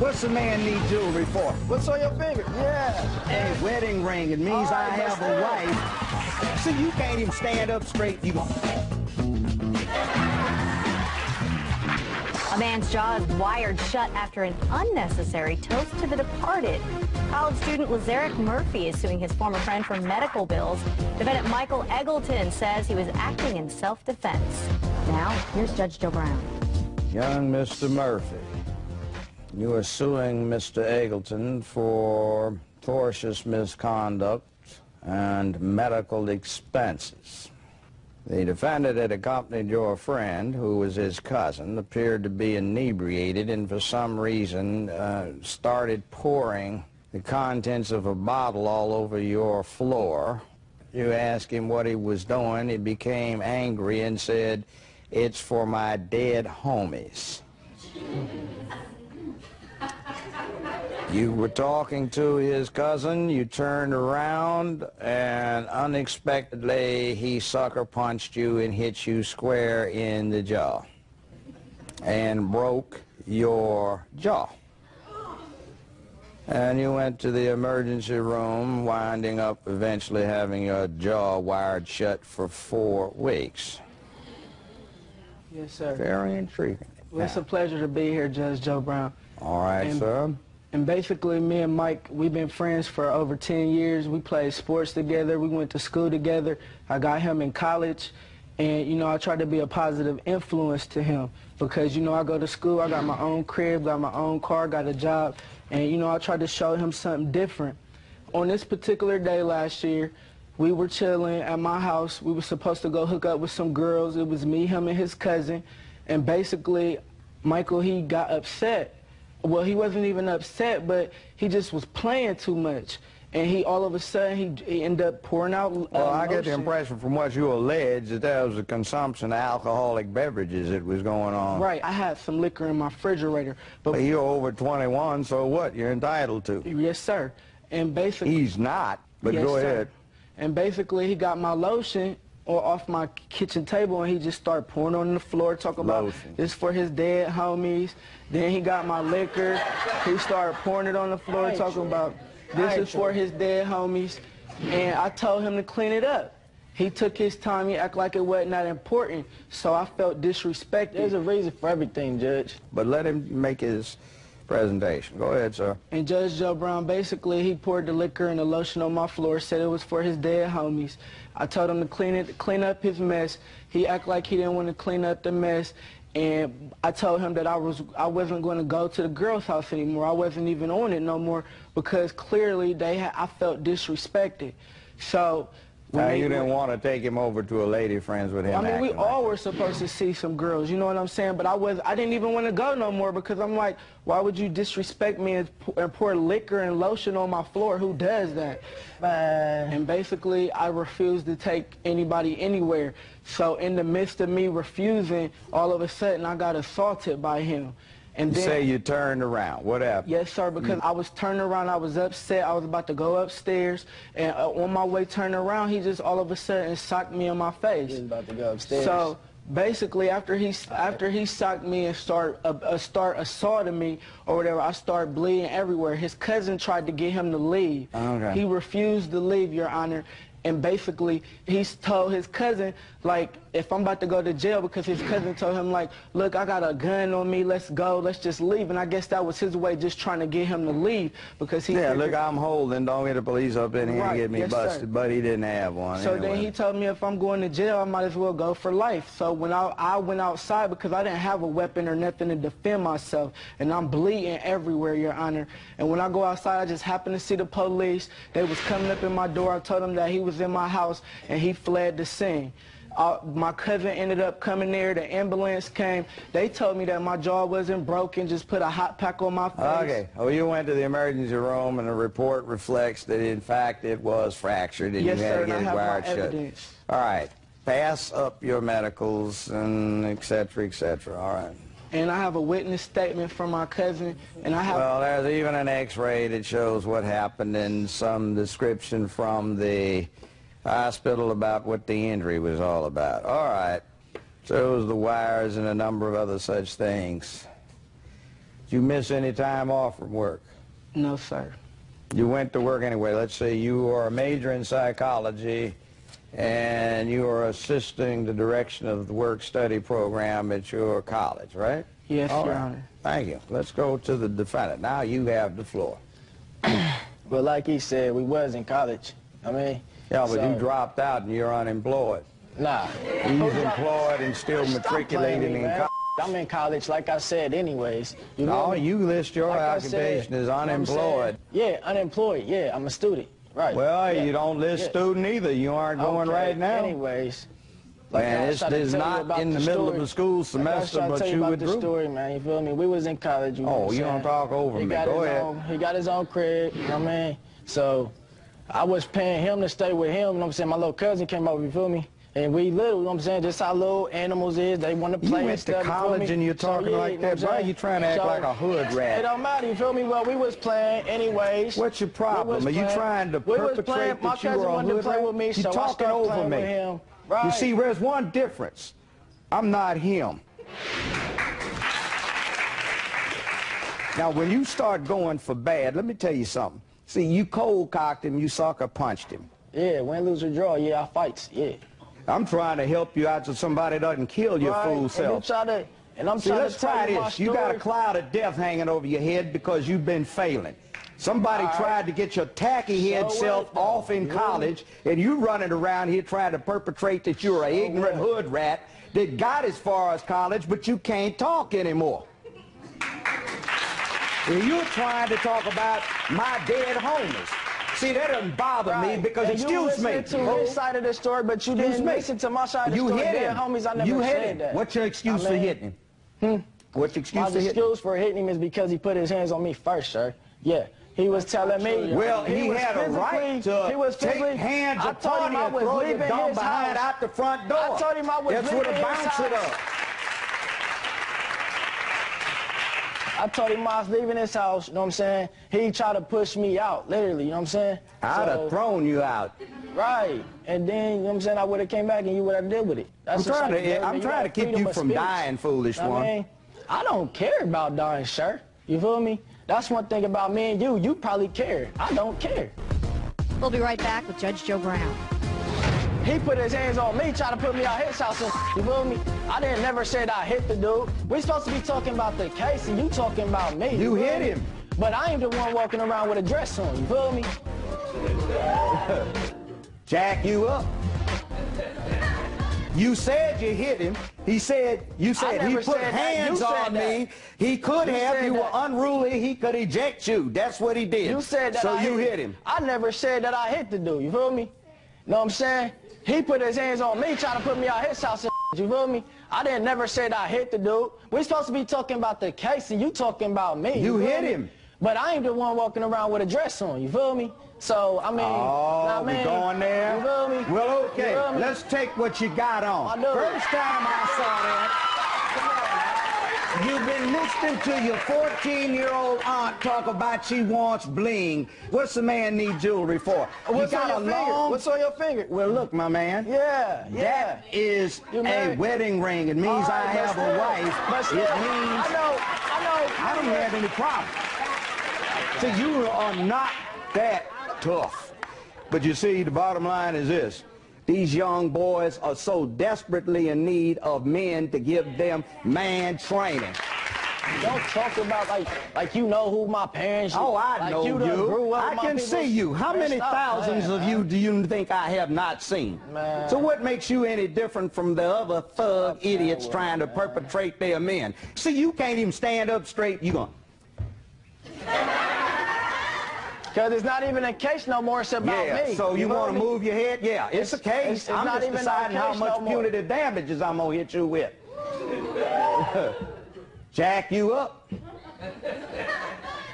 What's a man need jewelry for? What's on your finger? Yeah. A wedding ring. It means I have a wife. So you can't even stand up straight. You A man's jaw is wired shut after an unnecessary toast to the departed. College student Lazarick Murphy is suing his former friend for medical bills. Defendant Michael Eggleton says he was acting in self-defense. Now, here's Judge Joe Brown. Young Mr. Murphy, you are suing Mr. Eggleton for tortious misconduct and medical expenses. The defendant had accompanied your friend, who was his cousin, appeared to be inebriated and for some reason started pouring the contents of a bottle all over your floor. You asked him what he was doing. He became angry and said, "It's for my dead homies." You were talking to his cousin, you turned around, and unexpectedly he sucker punched you and hit you square in the jaw and broke your jaw. And you went to the emergency room, winding up eventually having your jaw wired shut for 4 weeks. Yes, sir. Very intriguing. Well, it's a pleasure to be here, Judge Joe Brown. All right, sir. And basically, me and Mike, we've been friends for over 10 years. We played sports together. We went to school together. I got him in college. And, you know, I tried to be a positive influence to him because, you know, I go to school, I got my own crib, got my own car, got a job. And, you know, I tried to show him something different. On this particular day last year, we were chilling at my house. We were supposed to go hook up with some girls. It was me, him, and his cousin. And basically, Michael, he got upset. Well, he wasn't even upset, but he just was playing too much. And he, all of a sudden, he ended up pouring out Well, I get the impression from what you allege that there was a consumption of alcoholic beverages that was going on. Right. I had some liquor in my refrigerator. But Well, you're over 21, so what? You're entitled to. Yes, sir. And basically... He's not, but yes, go sir. ahead. And basically, he got my lotion off my kitchen table, and he just started pouring on the floor, talking about this for his dead homies. Then he got my liquor. He started pouring it on the floor, talking about this is for his dead homies. And I told him to clean it up. He took his time. He acted like it wasn't that important. So I felt disrespected. There's a reason for everything, Judge. But let him make his presentation. Go ahead, sir. And Judge Joe Brown, basically, he poured the liquor and the lotion on my floor, said it was for his dead homies. I told him to clean up his mess. He acted like he didn't want to clean up the mess. And I told him that I wasn't going to go to the girls' house anymore. I wasn't even on it no more because clearly I felt disrespected. So... Now, you didn't want to take him over to a lady friends with him. I mean, we all were supposed to see some girls, you know what I'm saying? But I didn't even want to go no more because I'm like, why would you disrespect me and pour liquor and lotion on my floor? Who does that? And basically, I refused to take anybody anywhere. So in the midst of me refusing, all of a sudden, I got assaulted by him. And then, you say you turned around. What happened? Yes, sir, because I was turning around. I was upset. I was about to go upstairs. And on my way turning around, he just all of a sudden socked me in my face. He was about to go upstairs. So basically, after he socked me and start assaulting me or whatever, I started bleeding everywhere. His cousin tried to get him to leave. Okay. He refused to leave, Your Honor. And basically, he told his cousin, like, if I'm about to go to jail, because his cousin told him, like, look, I got a gun on me, let's go, let's just leave. And I guess that was his way, just trying to get him to leave, because he... Yeah, look, I'm holding, don't get the police up in here and get me busted, sir. But he didn't have one. So anyway. then he told me if I'm going to jail, I might as well go for life. So when I went outside, because I didn't have a weapon or nothing to defend myself, and I'm bleeding everywhere, Your Honor. And when I go outside, I just happened to see the police. They was coming up in my door. I told them that he was in my house, and he fled the scene. My cousin ended up coming there. The ambulance came. They told me that my jaw wasn't broken, just put a hot pack on my face. Okay. Well, you went to the emergency room, and the report reflects that, in fact, it was fractured, and yes, you had sir, to get it wired shut. Evidence. All right. Pass up your medicals, and et cetera, et cetera. All right. And I have a witness statement from my cousin, and I have... Well, there's even an x-ray that shows what happened and some description from the hospital about what the injury was all about. All right. Shows the wires and a number of other such things. Did you miss any time off from work? No, sir. You went to work anyway. Let's say you are a major in psychology and you are assisting the direction of the work-study program at your college, right? Yes, Your Honor. Thank you. Let's go to the defendant. Now you have the floor. Well, like he said, we was in college. I mean... Yeah, but so, you dropped out and you're unemployed. Nah. He's employed and still matriculating in college. I'm in college, like I said, anyways. No, you list your occupation as unemployed. Yeah, unemployed. Yeah, I'm a student. Right. Well, yeah. you don't list student either. You aren't going right now. Anyways. Man, this is not in the middle of the school semester, but you withdrew. The story, man, you feel me? We was in college. You oh, you don't talk over me. Go ahead. He got his own crib, you know what I mean? So I was paying him to stay with him, you know what I'm saying? My little cousin came over, you feel me? And we little, you know what I'm saying? Just how little animals is. They want to play and stuff. You went to college and you're talking like that, bro. You trying to act like a hood rat. It don't matter, you feel me? Well, we was playing anyways. What's your problem? Are you trying to perpetrate that you were a hood rat? You're talking over me. Right. You see, there's one difference. I'm not him. Now, when you start going for bad, let me tell you something. See, you cold-cocked him, you sucker punched him. Yeah, win, lose, or draw. Yeah, I fights. Yeah. I'm trying to help you out so somebody doesn't kill your fool self. Let's try this. You got a cloud of death hanging over your head because you've been failing. Somebody tried to get your tacky head self off in college, and you running around here trying to perpetrate that you're an ignorant hood rat that got as far as college, but you can't talk anymore. And you're trying to talk about my dead homies. See, that doesn't bother me because, excuse me. You listened to his side of the story, but you didn't listen to my side of the story. You hit him. Homies, I never said that. What's your excuse for hitting him? What's your excuse for hitting him? My excuse for hitting him is because he put his hands on me first, sir. Yeah. He was telling me. Well, he had a right to take hands upon you and throw your dumb behind out the front door. I told him I was That's what a bouncer does. I told him I was leaving his house, you know what I'm saying? He tried to push me out, literally, you know what I'm saying? I'd have thrown you out. Right. And then, you know what I'm saying, I would have came back and you would have dealt with it. I'm trying to keep you from dying, foolish one. I mean, I don't care about dying, sir. You feel me? That's one thing about me and you. You probably care. I don't care. We'll be right back with Judge Joe Brown. He put his hands on me, trying to put me out his house. And, you feel me? I didn't never said I hit the dude. We're supposed to be talking about the case, and you talking about me. You hit him. But I ain't the one walking around with a dress on. You feel me? Jack you up. You said you hit him. You said he put hands on me. He could have. You were unruly. He could eject you. That's what he did. You said that. So you hit him. I never said that I hit the dude. You feel me? Know what I'm saying? He put his hands on me, trying to put me out his house. You feel me? I didn't never say that I hit the dude. We're supposed to be talking about the case, and you talking about me. You hit him. But I ain't the one walking around with a dress on. You feel me? So, I mean... Oh, we going there? You feel me? Well, okay. Let's take what you got on. First time I saw that, you've been listening to your 14-year-old aunt talk about she wants bling. What's the man need jewelry for? What's on your finger? What's on your finger? Well, look, my man. Yeah. That is a wedding ring. It means I have a wife. But still, it means I know. I don't have any problem. So you are not that tough. But you see, the bottom line is this. These young boys are so desperately in need of men to give them man training. Don't talk about like you know who my parents are. Oh, I know you. I can see you. How many thousands of you do you think I have not seen? Man. So what makes you any different from the other thug idiots trying to perpetrate their men? See, you can't even stand up straight. You going... Because it's not even a case no more, it's about me. So you want to move your head? Yeah, it's a case. I'm just deciding how much punitive damages I'm going to hit you with. Jack you up.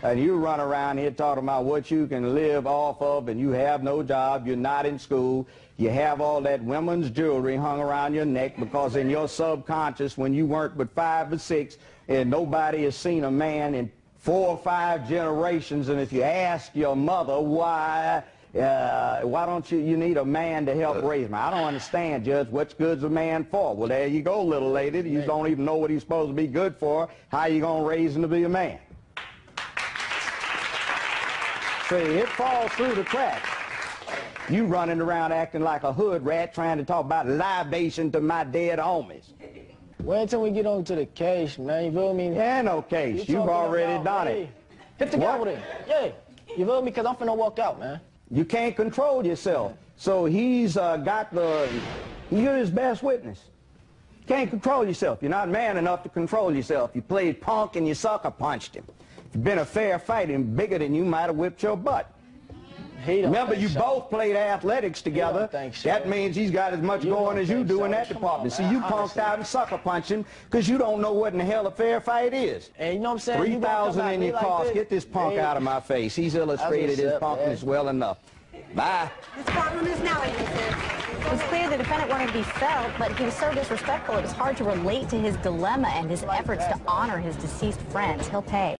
And you run around here talking about what you can live off of, and you have no job, you're not in school, you have all that women's jewelry hung around your neck because in your subconscious, when you weren't but 5 or 6, and nobody has seen a man in 4 or 5 generations, and if you ask your mother why Why don't you need a man to help raise me? I don't understand, Judge. What's good's a man for? Well, there you go, little lady. You don't even know what he's supposed to be good for. How you going to raise him to be a man? See, it falls through the cracks. You running around acting like a hood rat trying to talk about libation to my dead homies. Wait until we get on to the case, man. You feel me? Yeah, no case. You've already done it. Hit the gavel then. Yeah. You feel me? Because I'm finna walk out, man. You can't control yourself. So he's you're his best witness. You can't control yourself. You're not man enough to control yourself. You played punk and you sucker punched him. If you'd been a fair fight and bigger than you, might have whipped your butt. Remember, you both played athletics together. That means he's got as much going as you do in that department. See, you punked out and sucker punched him because you don't know what in the hell a fair fight is. And you know what I'm saying? 3,000 in your cost. Get this punk out of my face. He's illustrated his punkness well enough. Bye. This problem is now ended, sir. It was clear the defendant wanted to be felt, but he was so disrespectful it was hard to relate to his dilemma and his efforts to honor his deceased friends. He'll pay.